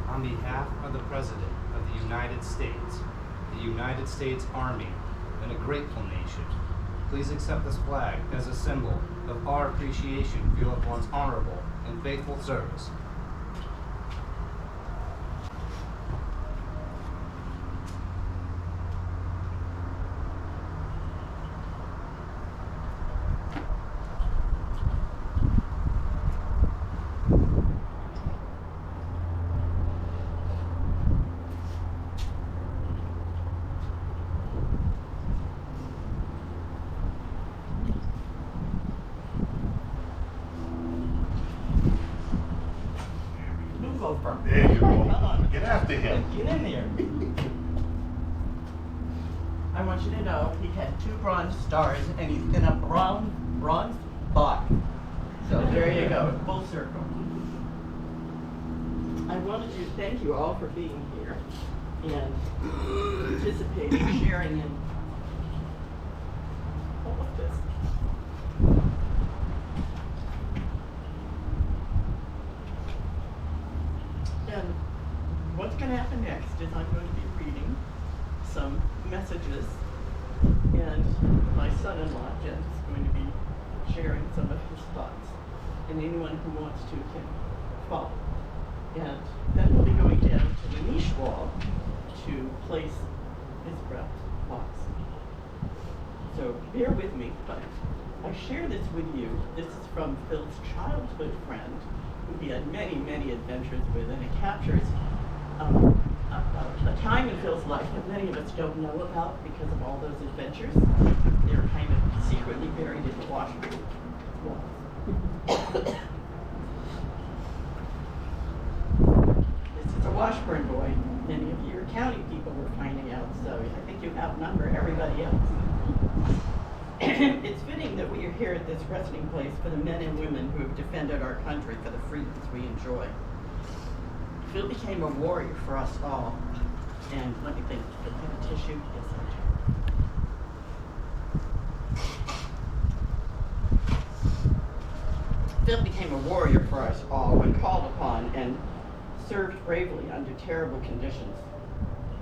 On behalf of the President of the United States Army, and a grateful nation, please accept this flag as a symbol of our appreciation for your loved one's honorable and faithful service. There you go. Get after him. Get in there. I want you to know he had 2 bronze stars and he's in a bronze box. So there you go, full circle. I wanted to thank you all for being here and participating, sharing in all of this. And what's going to happen next is I'm going to be reading some messages, and my son-in-law, Jen, is going to be sharing some of his thoughts, and anyone who wants to can follow. And then we'll be going down to the niche wall to place his breath box. So bear with me, but I share this with you. This is from Phil's childhood friend, who he had many, many adventures with, and it captures a time in Phil's life that many of us don't know about because of all those adventures. They're kind of secretly buried in the washroom walls. This is a Washburn boy. Many of you are county people were finding out, so I think you outnumber everybody else. It's fitting that we are here at this resting place for the men and women who have defended our country for the freedoms we enjoy. Phil became a warrior for us all. And let me think, do I have a tissue? Yes, I do. Phil became a warrior for us all when called upon and served bravely under terrible conditions.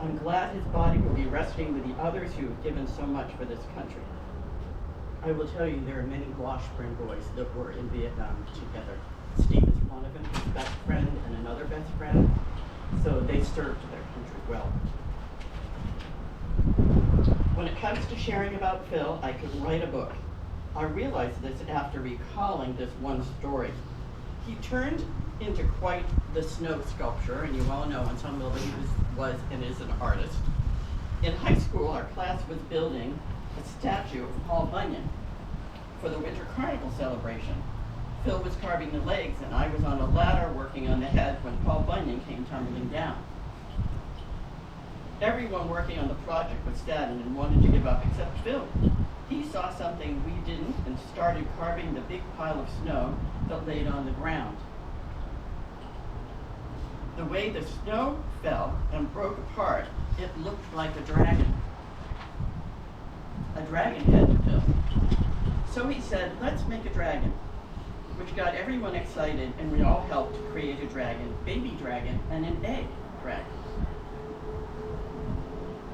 I'm glad his body will be resting with the others who have given so much for this country. I will tell you, there are many Washburn boys that were in Vietnam together. Steve is one of them, his best friend, and another best friend. So they served their country well. When it comes to sharing about Phil, I could write a book. I realized this after recalling this one story. He turned into quite the snow sculptor, and you all know on some level he was and is an artist. In high school, our class was building a statue of Paul Bunyan for the Winter Carnival celebration. Phil was carving the legs, and I was on a ladder working on the head when Paul Bunyan came tumbling down. Everyone working on the project was saddened and wanted to give up except Phil. He saw something we didn't and started carving the big pile of snow that laid on the ground. The way the snow fell and broke apart, it looked like a dragon. A dragon head to Phil. So he said, let's make a dragon, which got everyone excited, and we all helped to create a dragon, baby dragon, and an egg dragon.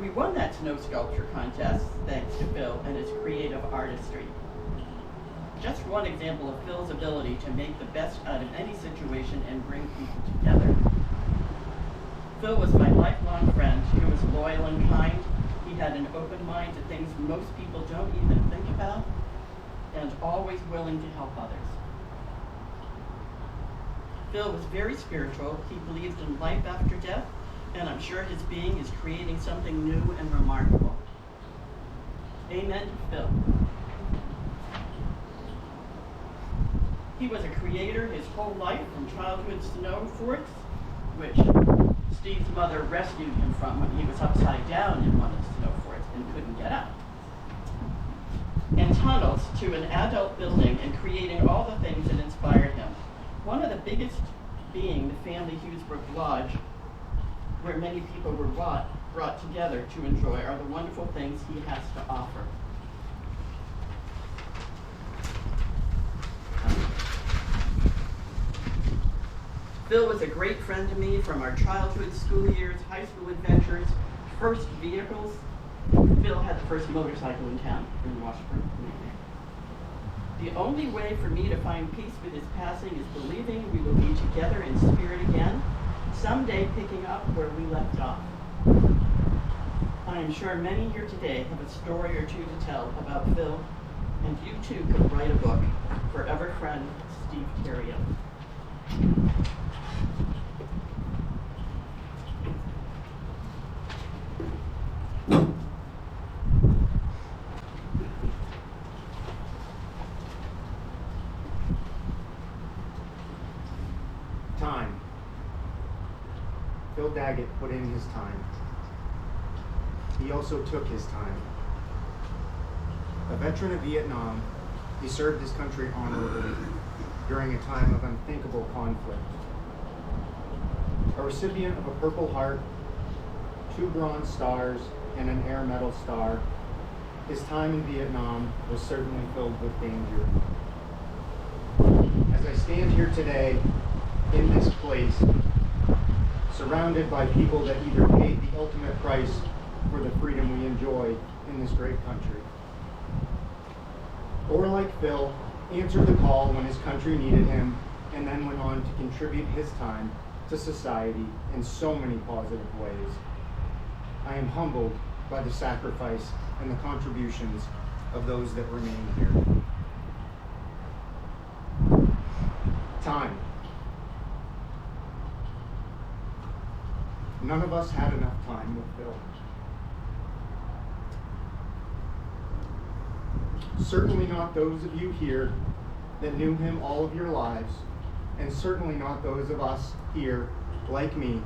We won that snow sculpture contest thanks to Phil and his creative artistry. Just one example of Phil's ability to make the best out of any situation and bring people together. Phil was my lifelong friend. He was loyal and kind. He had an open mind to things most people don't even think about, and always willing to help others. Phil was very spiritual. He believed in life after death, and I'm sure his being is creating something new and remarkable. Amen to Phil. He was a creator his whole life, from childhood snow forts, which Steve's mother rescued him from when he was upside down in one of the snow forts and couldn't get up, and tunnels to an adult building, and creating all the things that inspired him. One of the biggest being the family Hughesbrook Lodge, where many people were brought together to enjoy, are the wonderful things he has to offer. Phil was a great friend to me from our childhood, school years, high school adventures, first vehicles. Phil had the first motorcycle in town in Washburn. The only way for me to find peace with his passing is believing we will be together in spirit again, someday picking up where we left off. I am sure many here today have a story or two to tell about Phil, and you too could write a book. Forever friend, Steve Terrio. Time. Phil Daggett put in his time. He also took his time. A veteran of Vietnam, he served his country honorably during a time of unthinkable conflict. A recipient of a Purple Heart, 2 Bronze Stars, and an Air Medal Star, his time in Vietnam was certainly filled with danger. As I stand here today, in this place, surrounded by people that either paid the ultimate price for the freedom we enjoy in this great country, or like Phil, answered the call when his country needed him, and then went on to contribute his time to society in so many positive ways. I am humbled by the sacrifice and the contributions of those that remain here. Time. None of us had enough time with Phil. Certainly not those of you here that knew him all of your lives, and certainly not those of us here, like me,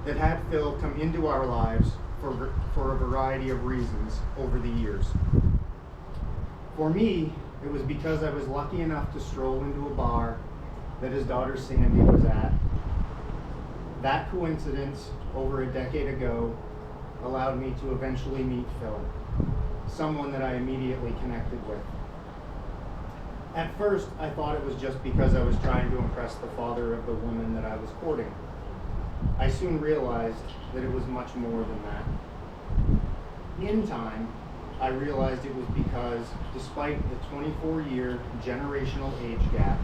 that had Phil come into our lives for a variety of reasons over the years. For me, it was because I was lucky enough to stroll into a bar that his daughter Sandy was at. That coincidence, over a decade ago, allowed me to eventually meet Phil, someone that I immediately connected with. At first, I thought it was just because I was trying to impress the father of the woman that I was courting. I soon realized that it was much more than that. In time, I realized it was because, despite the 24-year generational age gap,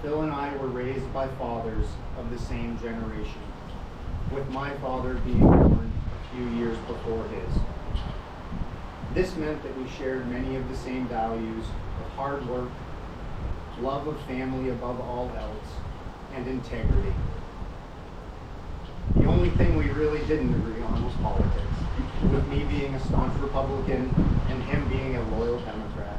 Phil and I were raised by fathers of the same generation, with my father being born a few years before his. This meant that we shared many of the same values of hard work, love of family above all else, and integrity. The only thing we really didn't agree on was politics, with me being a staunch Republican and him being a loyal Democrat.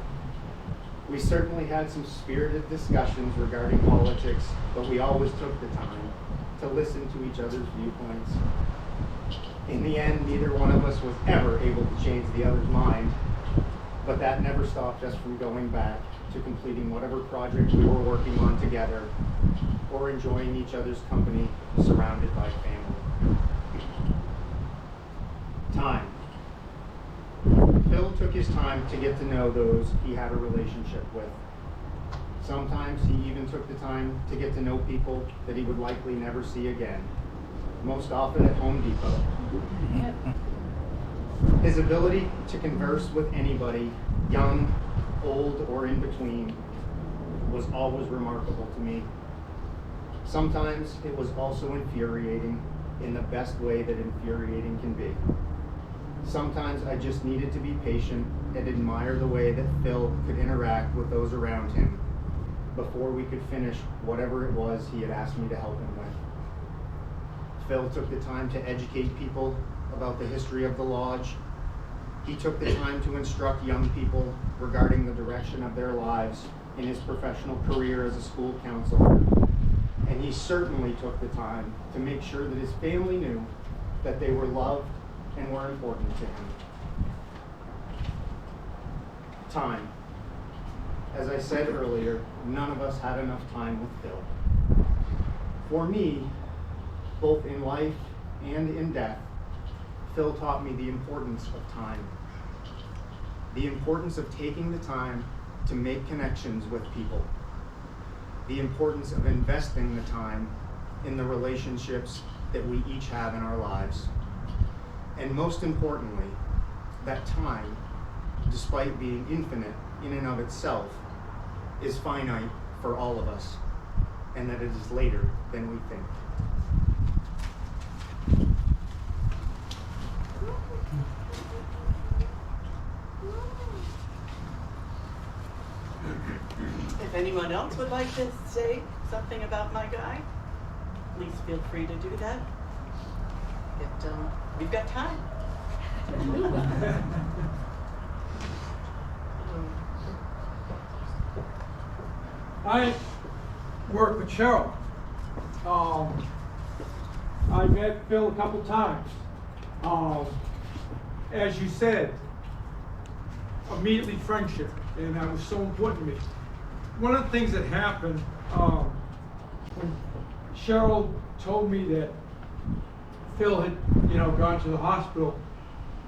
We certainly had some spirited discussions regarding politics, but we always took the time to listen to each other's viewpoints. In the end, neither one of us was ever able to change the other's mind, but that never stopped us from going back to completing whatever project we were working on together or enjoying each other's company surrounded by family. Time. Phil took his time to get to know those he had a relationship with. Sometimes he even took the time to get to know people that he would likely never see again, most often at Home Depot. His ability to converse with anybody, young, old, or in between, was always remarkable to me. Sometimes it was also infuriating in the best way that infuriating can be. Sometimes I just needed to be patient and admire the way that Phil could interact with those around him before we could finish whatever it was he had asked me to help him with. Phil took the time to educate people about the history of the lodge. He took the time to instruct young people regarding the direction of their lives in his professional career as a school counselor. And he certainly took the time to make sure that his family knew that they were loved and were important to him. Time. As I said earlier, none of us had enough time with Phil. For me, both in life and in death, Phil taught me the importance of time. The importance of taking the time to make connections with people. The importance of investing the time in the relationships that we each have in our lives. And most importantly, that time, despite being infinite in and of itself, is finite for all of us, and that it is later than we think. If anyone else would like to say something about my guy, please feel free to do that. We've got time. I work with Cheryl. I met Phil a couple times. As you said, immediately friendship, and that was so important to me. One of the things that happened when Cheryl told me that Phil had, gone to the hospital.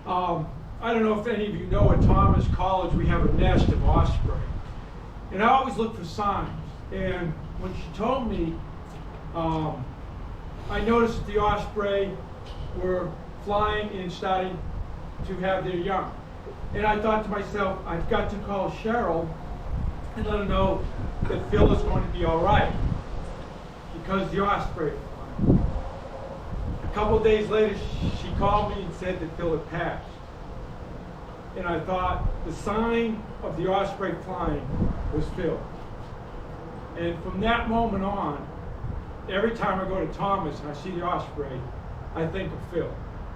I don't know if any of you know, at Thomas College we have a nest of osprey, and I always look for signs. And when she told me, I noticed that the osprey were flying and starting to have their young. And I thought to myself, I've got to call Cheryl and let her know that Phil is going to be all right, because the osprey are flying. A couple of days later, she called me and said that Phil had passed. And I thought the sign of the osprey flying was Phil. And from that moment on, every time I go to Thomas and I see the osprey, I think of Phil.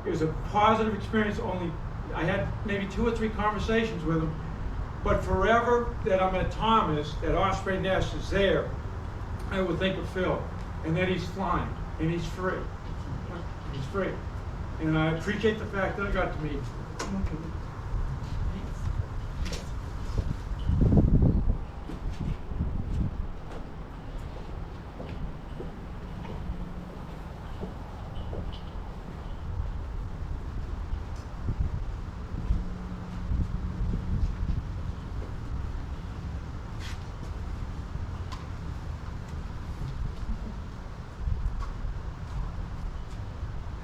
It was a positive experience. Only I had maybe 2 or 3 conversations with him, but forever that I'm at Thomas, that osprey nest is there, I would think of Phil, and that he's flying and he's free. He's free, and I appreciate the fact that I got to meet him.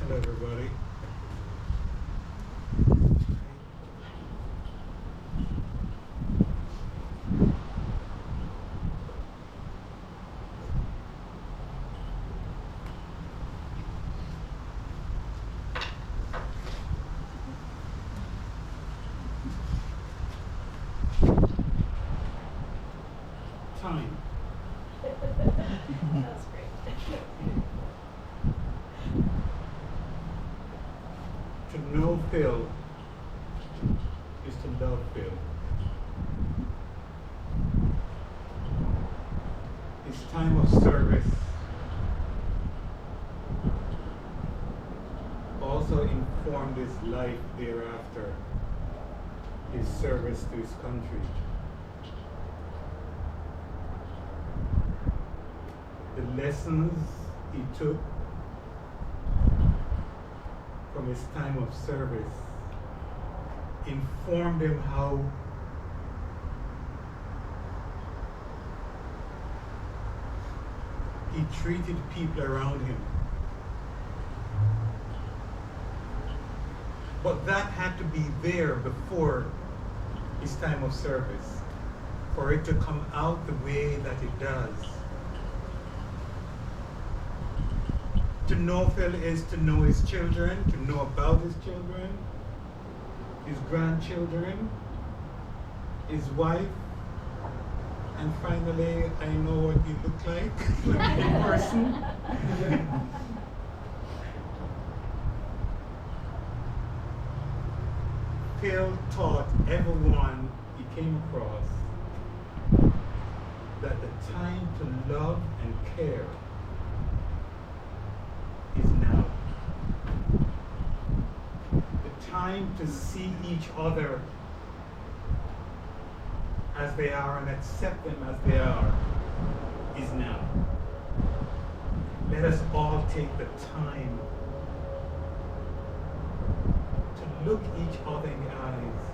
Hello, everybody. Time. That was great. To know Phil is to love Phil. his time of service also informed his life thereafter, his service to his country. The lessons he took from his time of service informed him how he treated people around him. But that had to be there before his time of service for it to come out the way that it does. To know Phil is to know his children, to know about his children, his grandchildren, his wife, and finally, I know what you look like in person. Phil taught everyone he came across that the time to love and care is now. The time to see each other as they are and accept them as they are is now. Let us all take the time to look each other in the eyes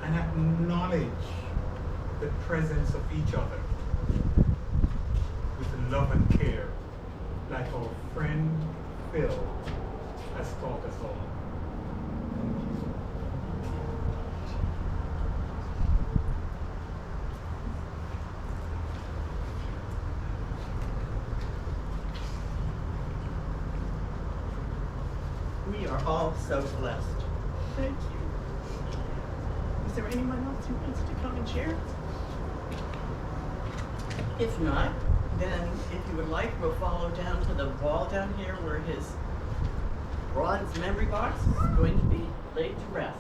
and acknowledge the presence of each other with love and care, like our friend Phil has taught us all. We are all so blessed. Thank you. Is there anyone else who wants to come and share? If not, then if you would like, we'll follow down to the wall down here where his bronze memory box is going to be laid to rest.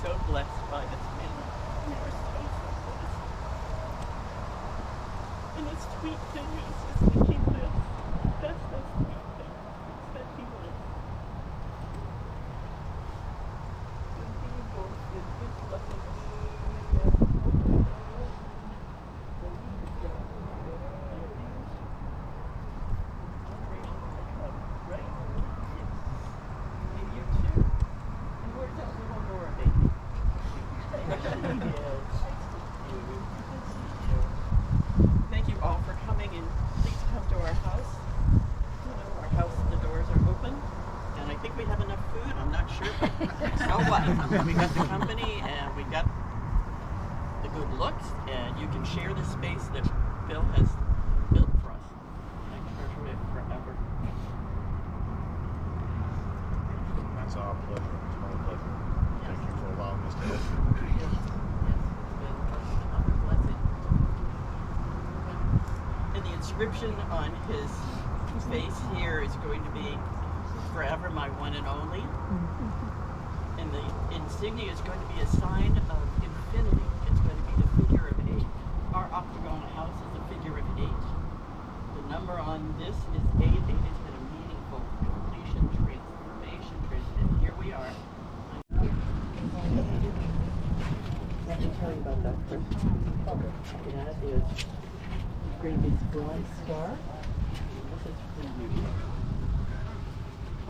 so blessed by this man. We are so blessed. And the sweet thing is that he lives. That's the sweet thing, is that he lives. And he goes in his blessings. Thank you all for coming, and please come to our house. Our house, the doors are open, and I think we have enough food. I'm not sure, but so what? We got the company, and we got the good looks, and you can share the space that Bill has built for us. I treasure it forever. That's our pleasure. It's my pleasure. Thank you for allowing us to help you. Yes, it's been another blessing. And the inscription on his face here is going to be forever my one and only. And the insignia is going to be a sign of infinity. It's going to be the figure of 8. Our octagon house is a figure of 8. The number on this is 8. 8 has been a meaningful completion, transformation, and here we are. Let me tell you about that first. That is going to be bronze star. This is for you.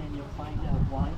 And you'll find out why